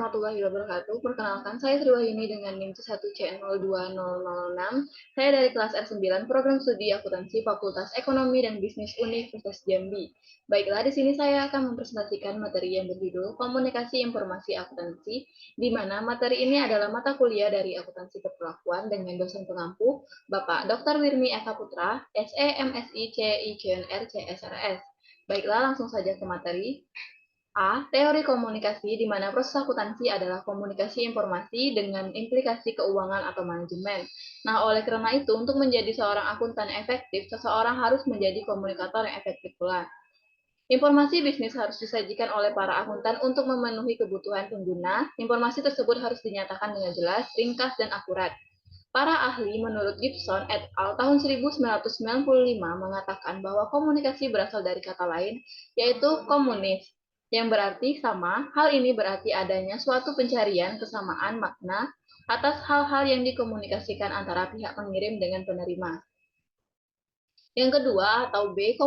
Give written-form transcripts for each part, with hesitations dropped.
warahmatullahi wabarakatuh. Perkenalkan, saya Sriwahyuni dengan NIM 1C02006. Saya dari kelas R9, Program Studi Akuntansi Fakultas Ekonomi dan Bisnis Universitas Jambi. Baiklah, di sini saya akan mempresentasikan materi yang berjudul Komunikasi Informasi Akuntansi, di mana materi ini adalah mata kuliah dari Akuntansi Keperlakuan dengan dosen pengampu, Bapak Dr. Wirmi Eka Putra, SE, MSI, CI, CNR, CSRS. Baiklah, langsung saja ke materi. A. Teori komunikasi, di mana proses akuntansi adalah komunikasi informasi dengan implikasi keuangan atau manajemen. Nah, oleh karena itu, untuk menjadi seorang akuntan efektif, seseorang harus menjadi komunikator yang efektif pula. Informasi bisnis harus disajikan oleh para akuntan untuk memenuhi kebutuhan pengguna. Informasi tersebut harus dinyatakan dengan jelas, ringkas, dan akurat. Para ahli menurut Gibson et al. Tahun 1995 mengatakan bahwa komunikasi berasal dari kata lain, yaitu komunis, yang berarti sama. Hal ini berarti adanya suatu pencarian kesamaan makna atas hal-hal yang dikomunikasikan antara pihak pengirim dengan penerima. Yang kedua atau B,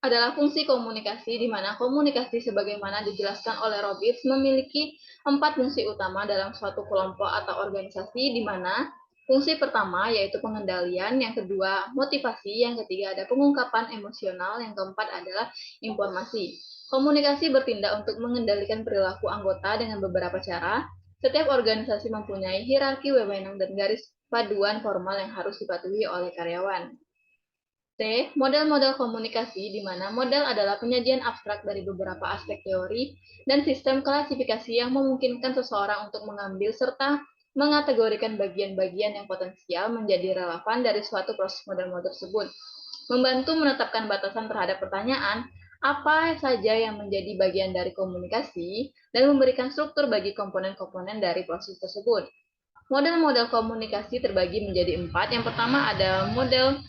adalah fungsi komunikasi, di mana komunikasi sebagaimana dijelaskan oleh Roberts memiliki 4 fungsi utama dalam suatu kelompok atau organisasi, di mana fungsi pertama yaitu pengendalian, yang kedua motivasi, yang ketiga ada pengungkapan emosional, yang keempat adalah informasi. Komunikasi bertindak untuk mengendalikan perilaku anggota dengan beberapa cara. Setiap organisasi mempunyai hierarki wewenang dan garis paduan formal yang harus dipatuhi oleh karyawan. C. Model-model komunikasi, di mana model adalah penyajian abstrak dari beberapa aspek teori dan sistem klasifikasi yang memungkinkan seseorang untuk mengambil serta mengategorikan bagian-bagian yang potensial menjadi relevan dari suatu proses model-model tersebut. Membantu menetapkan batasan terhadap pertanyaan, apa saja yang menjadi bagian dari komunikasi, dan memberikan struktur bagi komponen-komponen dari proses tersebut. Model-model komunikasi terbagi menjadi 4. Yang pertama ada model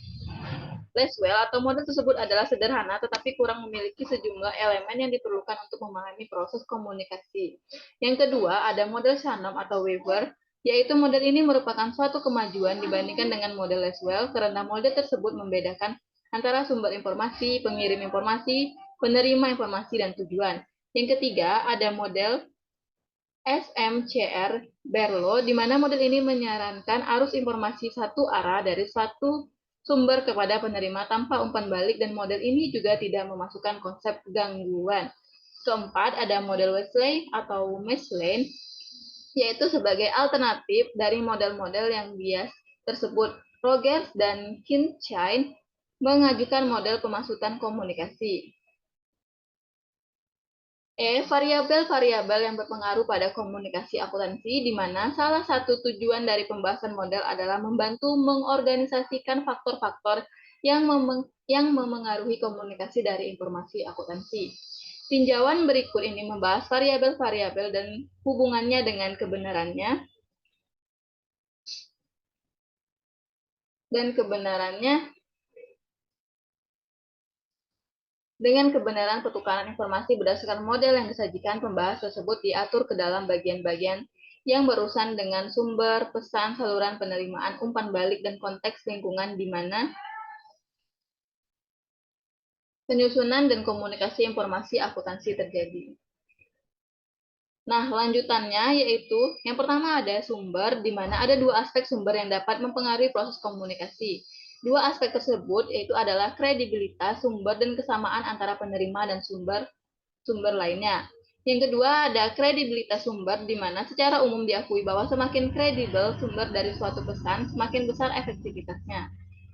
Laswell atau model tersebut adalah sederhana tetapi kurang memiliki sejumlah elemen yang diperlukan untuk memahami proses komunikasi. Yang kedua, ada model Shannon atau Weaver, yaitu model ini merupakan suatu kemajuan dibandingkan dengan model Laswell karena model tersebut membedakan antara sumber informasi, pengirim informasi, penerima informasi, dan tujuan. Yang ketiga, ada model SMCR Berlo, di mana model ini menyarankan arus informasi satu arah dari satu sumber kepada penerima tanpa umpan balik, dan model ini juga tidak memasukkan konsep gangguan. Keempat, ada model Wesley atau Mesley, yaitu sebagai alternatif dari model-model yang bias tersebut. Rogers dan Kincaid mengajukan model pemasukan komunikasi. Variabel-variabel yang berpengaruh pada komunikasi akuntansi, di mana salah satu tujuan dari pembahasan model adalah membantu mengorganisasikan faktor-faktor yang memengaruhi komunikasi dari informasi akuntansi. Tinjauan berikut ini membahas variabel-variabel dan hubungannya dengan kebenarannya dengan kebenaran pertukaran informasi berdasarkan model yang disajikan. Pembahas tersebut diatur ke dalam bagian-bagian yang berurusan dengan sumber, pesan, saluran penerimaan, umpan balik, dan konteks lingkungan di mana penyusunan dan komunikasi informasi akuntansi terjadi. Nah, lanjutannya yaitu yang pertama ada sumber, di mana ada dua aspek sumber yang dapat mempengaruhi proses komunikasi. Dua aspek tersebut yaitu adalah kredibilitas sumber dan kesamaan antara penerima dan sumber lainnya. Yang kedua ada kredibilitas sumber, di mana secara umum diakui bahwa semakin kredibel sumber dari suatu pesan, semakin besar efektivitasnya.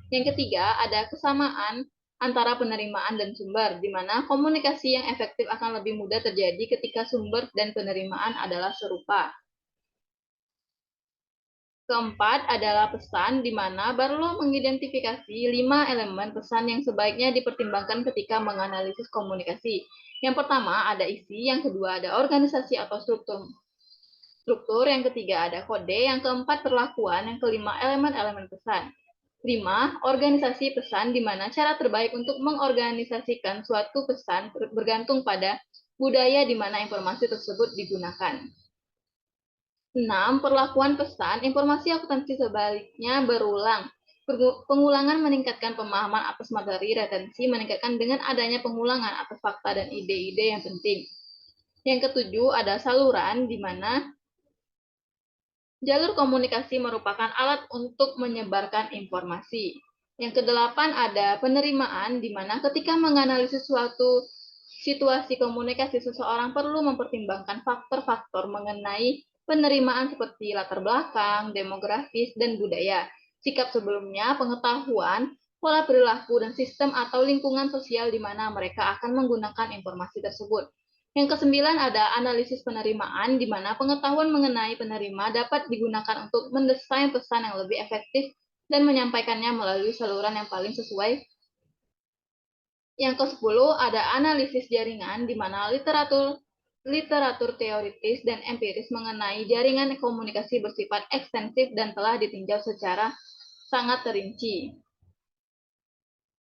Yang ketiga ada kesamaan antara penerimaan dan sumber, di mana komunikasi yang efektif akan lebih mudah terjadi ketika sumber dan penerimaan adalah serupa. Keempat adalah pesan, di mana Barlow mengidentifikasi 5 elemen pesan yang sebaiknya dipertimbangkan ketika menganalisis komunikasi. Yang pertama ada isi, yang kedua ada organisasi atau struktur, yang ketiga ada kode, yang keempat perlakuan, yang kelima elemen-elemen pesan. 5. Organisasi pesan, di mana cara terbaik untuk mengorganisasikan suatu pesan bergantung pada budaya di mana informasi tersebut digunakan. 6. Perlakuan pesan, informasi akuntansi sebaliknya berulang. Pengulangan meningkatkan pemahaman atas materi, retensi meningkatkan dengan adanya pengulangan atas fakta dan ide-ide yang penting. Yang ketujuh ada saluran, di mana jalur komunikasi merupakan alat untuk menyebarkan informasi. Yang kedelapan ada penerimaan, di mana ketika menganalisis suatu situasi komunikasi seseorang perlu mempertimbangkan faktor-faktor mengenai penerimaan seperti latar belakang, demografis, dan budaya. Sikap sebelumnya, pengetahuan, pola perilaku, dan sistem atau lingkungan sosial di mana mereka akan menggunakan informasi tersebut. Yang kesembilan ada analisis penerimaan, di mana pengetahuan mengenai penerima dapat digunakan untuk mendesain pesan yang lebih efektif dan menyampaikannya melalui saluran yang paling sesuai. Yang ke-10 ada analisis jaringan, di mana literatur teoritis dan empiris mengenai jaringan komunikasi bersifat ekstensif dan telah ditinjau secara sangat terinci.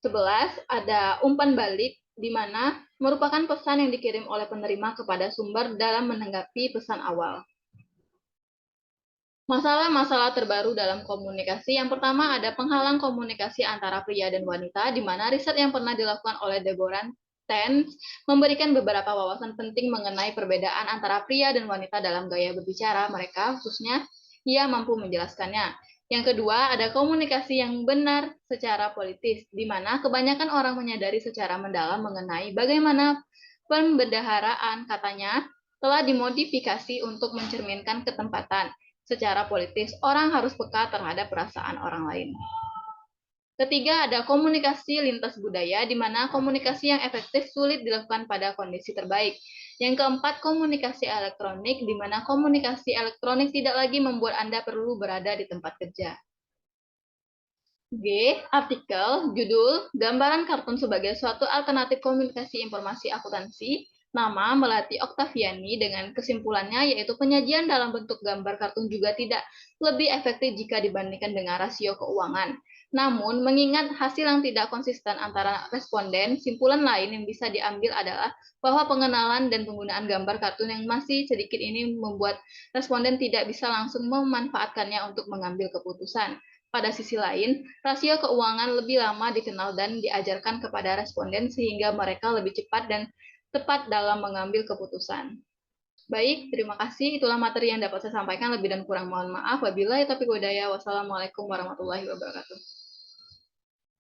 11 ada umpan balik, di mana merupakan pesan yang dikirim oleh penerima kepada sumber dalam menanggapi pesan awal. Masalah-masalah terbaru dalam komunikasi. Yang pertama ada penghalang komunikasi antara pria dan wanita, di mana riset yang pernah dilakukan oleh Deborah Tens memberikan beberapa wawasan penting mengenai perbedaan antara pria dan wanita dalam gaya berbicara mereka, khususnya ia mampu menjelaskannya. Yang kedua, ada komunikasi yang benar secara politis, di mana kebanyakan orang menyadari secara mendalam mengenai bagaimana pembendaharaan katanya telah dimodifikasi untuk mencerminkan ketempatan. Secara politis, orang harus peka terhadap perasaan orang lain. Ketiga, ada komunikasi lintas budaya, di mana komunikasi yang efektif sulit dilakukan pada kondisi terbaik. Yang keempat, komunikasi elektronik, di mana komunikasi elektronik tidak lagi membuat Anda perlu berada di tempat kerja. G. Artikel, judul, gambaran kartun sebagai suatu alternatif komunikasi informasi akuntansi, nama Melati Oktaviani dengan kesimpulannya yaitu penyajian dalam bentuk gambar kartun juga tidak lebih efektif jika dibandingkan dengan rasio keuangan. Namun, mengingat hasil yang tidak konsisten antara responden, simpulan lain yang bisa diambil adalah bahwa pengenalan dan penggunaan gambar kartun yang masih sedikit ini membuat responden tidak bisa langsung memanfaatkannya untuk mengambil keputusan. Pada sisi lain, rasio keuangan lebih lama dikenal dan diajarkan kepada responden sehingga mereka lebih cepat dan tepat dalam mengambil keputusan. Baik, terima kasih. Itulah materi yang dapat saya sampaikan. Lebih dan kurang mohon maaf. Wabillahi taufiq wal hidayah. Wassalamualaikum warahmatullahi wabarakatuh.